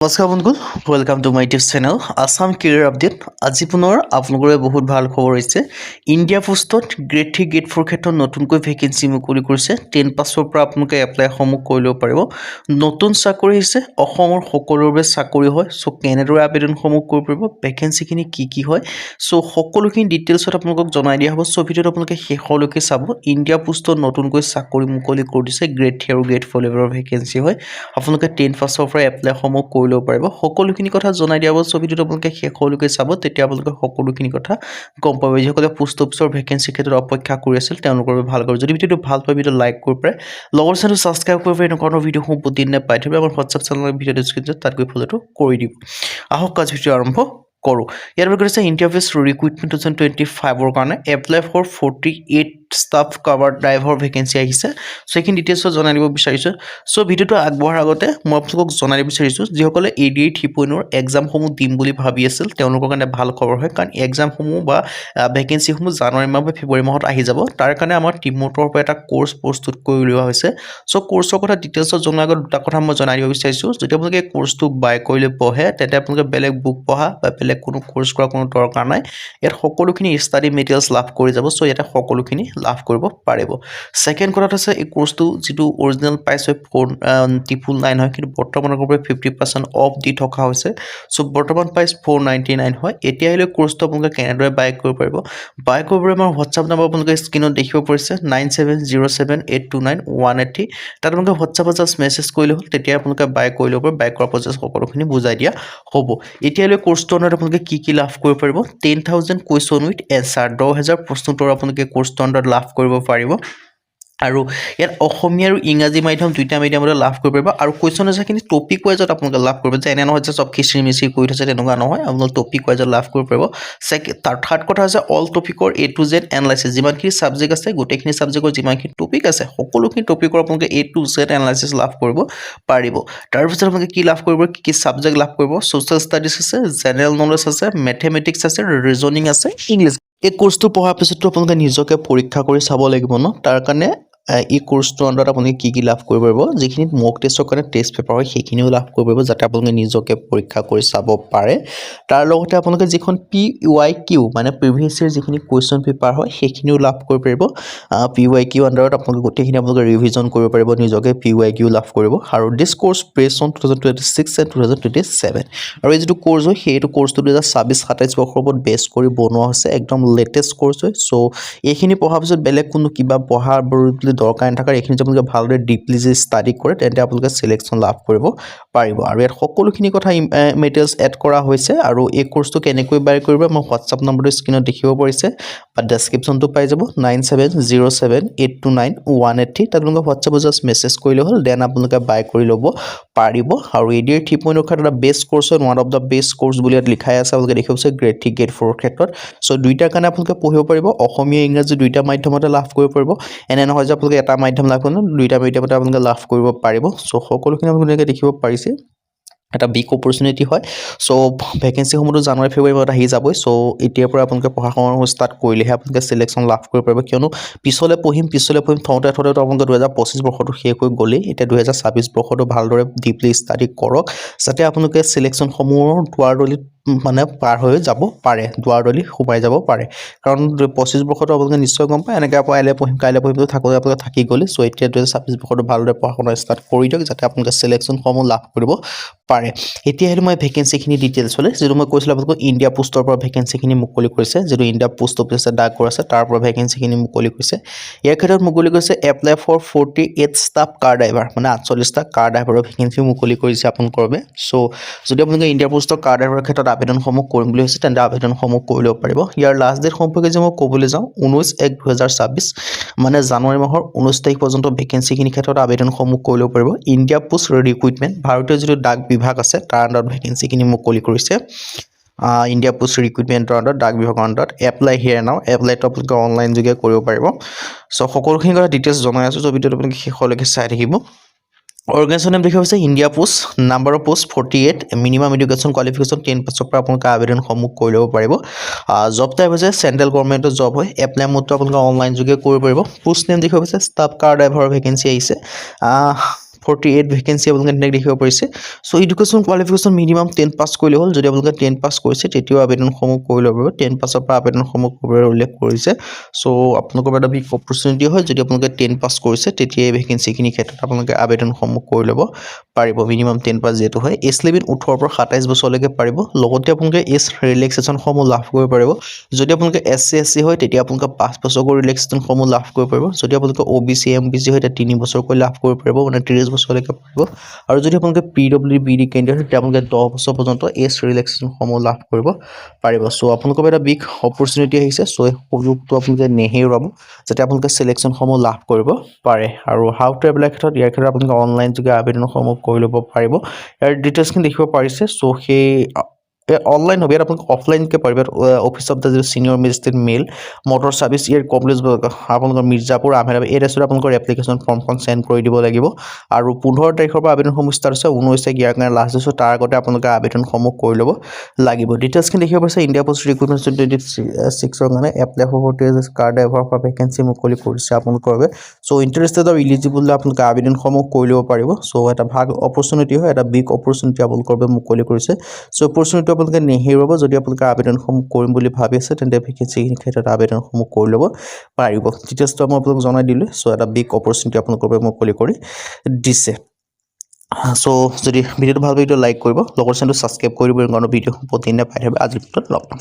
নমস্কাৰ বন্ধু welcome to my tube channel Assam career update আজি পুনৰ আপোনালোকৰে বহুত ভাল খবৰ হৈছে ইণ্ডিয়া পোষ্টত গ্ৰেড 3 গ্ৰেড 4 ক্ষেত্ৰত নতুনকৈ ভেকেন্সি মুকলি কৰিছে 10 পাছৰ পৰা আপোনালোকে এপ্লাই সমূহ কৰি ল'ব পাৰিব নতুন চাকৰি হৈছে অসমৰ সকলোৰে চাকৰি হয় সো কেনেদৰে আবেদন সমূহ কৰিব পাৰিব ভেকেন্সিখিনি কি হয় সো সকলোখিনি ডিটেইলছত আপোনালোকক জনাই দিয়া হ'ব সো ভিডিঅ'টো আপোনালোকে শেষলৈকে চাব ইণ্ডিয়া পোষ্টত নতুনকৈ চাকৰি মুকলি কৰি দিছে গ্ৰেড 3 আৰু গ্ৰেড 4 লেভেলৰ ভেকেন্সি হয় আপোনালোকে 10 পাছৰ পৰা এপ্লাই সমূহ কৰি ল'ব পাৰিব সকলোখিনি কথা জনাই দিয়া হ'ব সো ভিডিঅ'টো আপোনালোকে শেষলৈকে চাব তেতিয়া আপোনালোকে সকলোখিনি কথা গম পাব যিসকলে পোষ্ট অফিচৰ ভেকেন্সি ক্ষেত্ৰত অপেক্ষা কৰি আছিল তেওঁলোকৰ বাবে ভাল কৰিব যদি ভিডিঅ'টো ভাল পায় ভিডিঅ' লাইক কৰিব পাৰে লগৰ চেনেলটো ছাবস্ক্ৰাইব কৰিব পাৰে এনেকুৱা ধৰণৰ ভিডিঅ'সমূহ প্ৰতিদিনে পাই থাকিব আমাৰ হোৱাটছআপ চেনেলৰ ভিডিঅ' ডেছক্ৰিপশ্যনত তাত গৈ ফলোটো কৰি দিব আহক আজি ভিডিঅ' আৰম্ভ কৰোঁ ইয়াৰ বাবে কৰিছে ইণ্ডিয়া পোষ্ট ৰিক্ৰুটমেণ্ট 2025 কাৰণে এপ্লাই ফৰ 48 ষ্টাফ কভাৰ ড্ৰাইভাৰ ভেকেন্সি আহিছে সো এইখিনি ডিটেইলছত জনাই দিব বিচাৰিছোঁ সো ভিডিঅ'টো আগবঢ়াৰ আগতে মই আপোনালোকক জনাই দিব বিচাৰিছোঁ যিসকলে ADA 3.0 এক্সামসমূহ দিম বুলি ভাবি আছিল তেওঁলোকৰ কাৰণে ভাল খবৰ হয় কাৰণ এক্সামসমূহ বা ভেকেন্সিসমূহ জানুৱাৰী মাহ বা ফেব্ৰুৱাৰী মাহত আহি যাব তাৰ কাৰণে আমাৰ টিমৰ পৰা এটা কোৰ্চ প্ৰস্তুত কৰি উলিওৱা হৈছে সো কোৰ্চৰ কথা ডিটেইলছত জনাৰ আগত দুটা কথা মই জনাই দিব বিচাৰিছোঁ যদি আপোনালোকে কোৰ্চটো বাই কৰিলে পঢ়ে তেন্তে আপোনালোকে বেলেগ বুক পঢ়া বা বেলেগ কোনো কোৰ্চ কৰা কোনো দৰকাৰ নাই ইয়াত সকলোখিনি ষ্টাডি মেটেৰিয়েলছ লাভ কৰি যাব সো ইয়াতে সকলোখিনি লাভ কৰিব পাৰিব সেকেন্ড কথা আছে এই কোৰ্সটো যেটো অৰিজিনাল প্ৰাইস হয় 499 হয় কিন্তু বৰ্তমানৰ বাবে 50% অফ দি থকা হৈছে সো বৰ্তমান প্ৰাইস 499 হয় এতিয়া হলে কোৰ্সটো আপোনালোকে কেনেদৰে বাই কৰিব পাৰিব বাই কৰিবলৈ আমাৰ WhatsApp নম্বৰ আপোনালোকে স্ক্ৰিনত দেখিব পৰিছে 9707829180 তাত আপোনালোকে WhatsAppত জাস্ট মেছেজ কৰিলে হ'ল তেতিয়া আপোনালোকে বাই কৰি ল'ব বাই কৰাৰ প্ৰচেছ সকলোখিনি বুজাই দিয়া হ'ব এতিয়া হলে কোৰ্সটো অনাৰ আপোনালোকে কি লাভ কৰিব পাৰিব 10000 কুৱেশ্যন উইথ এনসাৰ 10000 প্ৰশ্ন উত্তৰ আপোনালোকে কোৰ্সটো অনাৰ লাভ কৰিব পাৰিব আৰু ইয়াত অসমীয়া আৰু ইংৰাজী মাধ্যম দুইটা মিডিয়ামত লাভ কৰিব পাৰিব আৰু কোৱেশ্যন আনসাৰখিনি টপিক ওয়াইজত আপোনালোকে লাভ কৰিব যে এনে নহয় যে সব খিচিৰি মিচিৰি কৰি থৈছে তেনেকুৱা নহয় আপোনালোকে টপিক ওয়াইজত লাভ কৰিব পাৰিব থাৰ্ড কথা আছে অল টপিকৰ A to Z এনালাইসিস যিমানখিনি সাবজেক্ট আছে গোটেইখিনি সাবজেক্টৰ যিমানখিনি টপিক আছে সকলোখিনি টপিকৰ আপোনালোকে A to Z এনালাইসিস লাভ কৰিব পাৰিব তাৰ পিছত আপোনালোকে কি লাভ কৰিব কি সাবজেক্ট লাভ কৰিব সোশ্যাল ষ্টাডিজ আছে জেনাৰেল নলেজ আছে ম্যাথমেটিক্স আছে ৰিজনিং আছে ইংলিশ এই কোৰ্সটো পঢ়াৰ পিছত আপোনালোকে নিজকে পৰীক্ষা কৰি চাব লাগিব ন তাৰ কাৰণে এই কোৰ্সটো আন্ডাৰত আপুনি কি লাভ কৰিব পাৰিব যিখিনি মক টেষ্টৰ কাৰণে টেষ্ট পেপাৰ হয় সেইখিনিও লাভ কৰিব পাৰিব যাতে আপোনালোকে নিজকে পৰীক্ষা কৰি চাব পাৰে তাৰ লগতে আপোনালোকে যিখন PYQ মানে প্ৰিভিয়াছ ইয়াৰ যিখিনি কোৱেশ্যন পেপাৰ হয় সেইখিনিও লাভ কৰিব পাৰিব PYQ আন্ডাৰত আপোনালোকে গোটেইখিনি আপোনালোকে ৰিভিজন কৰিব পাৰিব নিজকে PYQ লাভ কৰিব আৰু this course based on 2026 and 2027 আৰু এই যেটো কোৰ্স হয় সেইটো কোৰ্সটো 2026-27 বৰ্ষৰ ওপৰত বেছ কৰি বনোৱা হৈছে একদম লেটেষ্ট কোৰ্স হয় সো এইখিনি পঢ়াৰ পিছত বেলেগ কোনো কিবা পঢ়াৰ দৰকাৰ নাথাকে এইখিনি আপোনালোকে ভালদৰে ডিপলি ষ্টাডি কৰে তেন্তে আপোনালোকে সিলেকশন লাভ কৰিব পাৰিব আৰু ইয়াত সকলোখিনি কথা মেটেৰিয়েলছ এড কৰা হৈছে আৰু এই কোৰ্সটো কেনেকৈ বাই কৰিব মই WhatsApp নম্বৰটো স্ক্ৰিনত দেখিব পৰিছে বা ডেসক্ৰিপচনটো পাই যাব 9707829180 তাত আপোনালোকে WhatsApp জাস্ট মেছেজ কৰিলে হ'ল দেন আপোনালোকে বাই কৰি ল'ব পাৰিব আৰু ADA 3.0 ক্ষেত্ৰত বেষ্ট কোৰ্স হয় one of the best course বুলি ইয়াত লিখাই আছে আপোনালোকে দেখিব আছে গ্ৰেড 3 গ্ৰেড 4 ক্ষেত্ৰত সো দুইটাৰ কাৰণে আপোনালোকে পঢ়িব পাৰিব অসমীয়া ইংৰাজী দুইটা মাধ্যমতে লাভ কৰিব পাৰিব এনে নহয় যে আপোনালোকে এটা মাধ্যম লাভ কৰিব দুইটা মাধ্যমতে আপোনালোকে লাভ কৰিব পাৰিব সো সকলোখিনি আপোনালোকে দেখিব পাৰিছে এটা বিগ অপৰচুনিটি হয় সো ভেকেন্সি সমূহটো জানুৱাৰী ফেব্ৰুৱাৰী মাহত আহি যাবই সো এতিয়াৰ পৰা আপোনালোকে পঢ়া শুনা ষ্টাৰ্ট কৰিলেহে আপোনালোকে সিলেকশন লাভ কৰিব পাৰিব কিয়নো পিছলে পঢ়িম থওঁতে আপোনালোকে 2025 বৰ্ষটো শেষ হৈ গ'লেই এতিয়া 2026 বৰ্ষটো ভালদৰে ডিপলি ষ্টাডি কৰক যাতে আপোনালোকে সিলেকশন সমূহৰ দুৱাৰদলিত মানে পাৰ হৈ যাব পাৰে দুৱাৰদলি সোমাই যাব পাৰে কাৰণ 25 বৰ্ষটো আপোনালোকে নিশ্চয় গম পায় এনেকৈ কাইলৈ পঢ়িম থাকোঁতে আপোনালোকে থাকি গ'লে সো এতিয়া 2026 বৰ্ষটো ভালদৰে পঢ়া শুনা ষ্টাৰ্ট কৰি দিয়ক যাতে আপোনালোকে সিলেকশন সমূহ লাভ কৰিব পাৰে এতিয়া হেলে মই ভেকেন্সিখিনি ডিটেইলছ হলে যেটো মই কৈছিল আপোনালোকক ইণ্ডিয়া পোষ্টৰ পৰা ভেকেন্সিখিনি মুকলি কৰিছে যেটো ইণ্ডিয়া পোষ্ট অফিচ ডাকঘৰ আছে তাৰ পৰা ভেকেন্সিখিনি মুকলি কৰিছে ইয়াৰ ক্ষেত্ৰত মুকলি কৰিছে apply for 48 staff car driver মানে 48টা কাৰ ড্ৰাইভাৰৰ ভেকেন্সি মুকলি কৰিছে আপোনালোকৰ বাবে সো যদি আপোনালোকে ইণ্ডিয়া পোষ্টৰ কাৰ ড্ৰাইভাৰৰ ক্ষেত্ৰত আবেদনসমূহ কৰিম বুলি হৈছে তেন্তে আবেদনসমূহ কৰি ল'ব পাৰিব ইয়াৰ লাষ্ট ডেট সম্পৰ্কে যে মই ক'বলৈ যাওঁ 19/1/2026 মানে জানুৱাৰী মাহৰ 19 তাৰিখ পৰ্যন্ত ভেকেন্সিখিনি ক্ষেত্ৰত আবেদনসমূহ কৰি ল'ব পাৰিব ইণ্ডিয়া পোষ্ট ৰিক্ৰুটমেণ্ট ভাৰতীয় যেটো ডাক বিভাগ আছে তাৰ আন্ডাৰত ভেকেন্সিখিনি মুকলি কৰিছে ইণ্ডিয়া পোষ্ট ৰিক্ৰুটমেণ্টৰ আন্ডাৰত ডাক বিভাগৰ আন্ডাৰত এপ্লাই হিয়াৰ নাও এপ্লাইটো আপোনালোকে অনলাইন যোগে কৰিব পাৰিব সো সকলোখিনি কথা ডিটেইলছ জনাই আছো সো ভিডিঅ'টো আপোনালোকে শেষলৈকে চাই থাকিব Organization name देखा India Post number of post 48 minimum education qualification 10 পাছৰ পৰা আপোনালোকে আবেদন সমূহ কৰি ল'ব পাৰিব জব টাইপ হৈছে সেন্ট্ৰেল গভৰ্ণমেণ্টৰ জব হয় এপ্লাই মতে আপোনালোকে অনলাইন যোগে কৰিব পাৰিব পোষ্ট নেম দেখুৱা হৈছে ষ্টাফ কাৰ ড্ৰাইভাৰৰ ভেকেন্সি আহিছে 48 ভেকেঞ্চি আপোনালোকে তেনেকৈ দেখিব পাৰিছে চ' এডুকেশ্যন কোৱালিফিকেশ্যন মিনিমাম 10 পাছ কৰিলে হ'ল যদি আপোনালোকে 10 পাছ কৰিছে তেতিয়াও আবেদনসমূহ কৰি ল'ব পাৰিব 10 পাছৰ পৰা আবেদনসমূহ কৰিবলৈ উল্লেখ কৰিছে চ' আপোনালোকৰ এটা বিগ অপৰচুনিটি হয় যদি আপোনালোকে 10 পাছ কৰিছে তেতিয়া এই ভেকেঞ্চিখিনিৰ ক্ষেত্ৰত আপোনালোকে আবেদনসমূহ কৰি ল'ব পাৰিব মিনিমাম 10 পাছ যিহেতু হয় এজ লিমিট 18 পৰা 27 বছৰলৈকে পাৰিব লগতে আপোনালোকে এজ ৰিলেক্সেশ্যনসমূহ লাভ কৰিব পাৰিব যদি আপোনালোকে SC SC হয় তেতিয়া আপোনালোকে 5 বছৰকৈ ৰিলেক্সেশ্যনসমূহ লাভ কৰিব পাৰিব যদি আপোনালোকে OBC MBC হয় তেতিয়া 3 বছৰকৈ লাভ কৰিব পাৰিব মানে 30 বছৰলৈকে পাৰিব আৰু যদি আপোনালোকে PWBD কেণ্ডিডেট হয় তেতিয়া আপোনালোকে 10 বছৰ পৰ্যন্ত এজ ৰিলেক্সেশ্যনসমূহ লাভ কৰিব পাৰিব চ' আপোনালোকৰ এটা বিগ অপৰচুনিটি আহিছে চ' এই সুযোগটো আপোনালোকে নেহেৰুৱাব যাতে আপোনালোকে চিলেকশ্যনসমূহ লাভ কৰিব পাৰে আৰু হাউ টু এপ্লাই ক্ষেত্ৰত ইয়াৰ ক্ষেত্ৰত আপোনালোকে অনলাইন যোগে আবেদনসমূহ কৰি ল'ব পাৰিব ইয়াৰ ডিটেইলছখিনি দেখিব পাৰিছে চ' সেই অনলাইন হবে ইয়াত আপোনালোকে অফলাইনকৈ পাৰিব office of the senior magistrate mail motor service ইয়াৰ কমপ্লেক্স আপোনালোকৰ মিৰ্জাপুৰ আহমেদাবাদ এই এড্ৰেছত আপোনালোকৰ এপ্লিকেশ্যন ফৰ্মখন চেণ্ড কৰি দিব লাগিব আৰু 15 তাৰিখৰ পৰা আবেদনসমূহ ষ্টাৰ্ট হৈছে 19 তাৰিখ ইয়াৰ কাৰণে লাষ্ট হৈছে তাৰ আগতে আপোনালোকে আবেদনসমূহ কৰি ল'ব লাগিব ডিটেইলছখিনি দেখিব পাৰিছে ইণ্ডিয়া পোষ্ট ৰিক্ৰুটমেণ্ট 2026ৰ কাৰণে apply for car driver for vacancy মুকলি কৰিছে আপোনালোকৰ বাবে চ' ইণ্টাৰেষ্টেড আৰু ইলিজিবল আপোনালোকে আবেদনসমূহ কৰি ল'ব পাৰিব চ' এটা ভাল অপৰচুনিটি হয় এটা বিগ অপৰচুনিটি আপোনালোকৰ বাবে মুকলি কৰিছে চ' অপৰচুনিটি আপোনালোকে নেহেৰুৱাব যদি আপোনালোকে আবেদনসমূহ কৰিম বুলি ভাবি আছে তেন্তে ভেকেঞ্চিখিনিৰ ক্ষেত্ৰত আবেদনসমূহ কৰি ল'ব পাৰিব ডিটেইলছটো মই আপোনালোকক জনাই দিলোঁ চ' এটা বিগ অপৰচুনিটি আপোনালোকৰ বাবে মুকলি কৰি দিছে চ' যদি ভিডিঅ'টো ভাল লাগে লাইক কৰিব লগৰ চেনেলটো ছাবস্ক্ৰাইব কৰিব কাৰণ ভিডিঅ' প্ৰতিদিনে পাই থাকিব আজিৰ ভিডিঅ'ত লগ পাম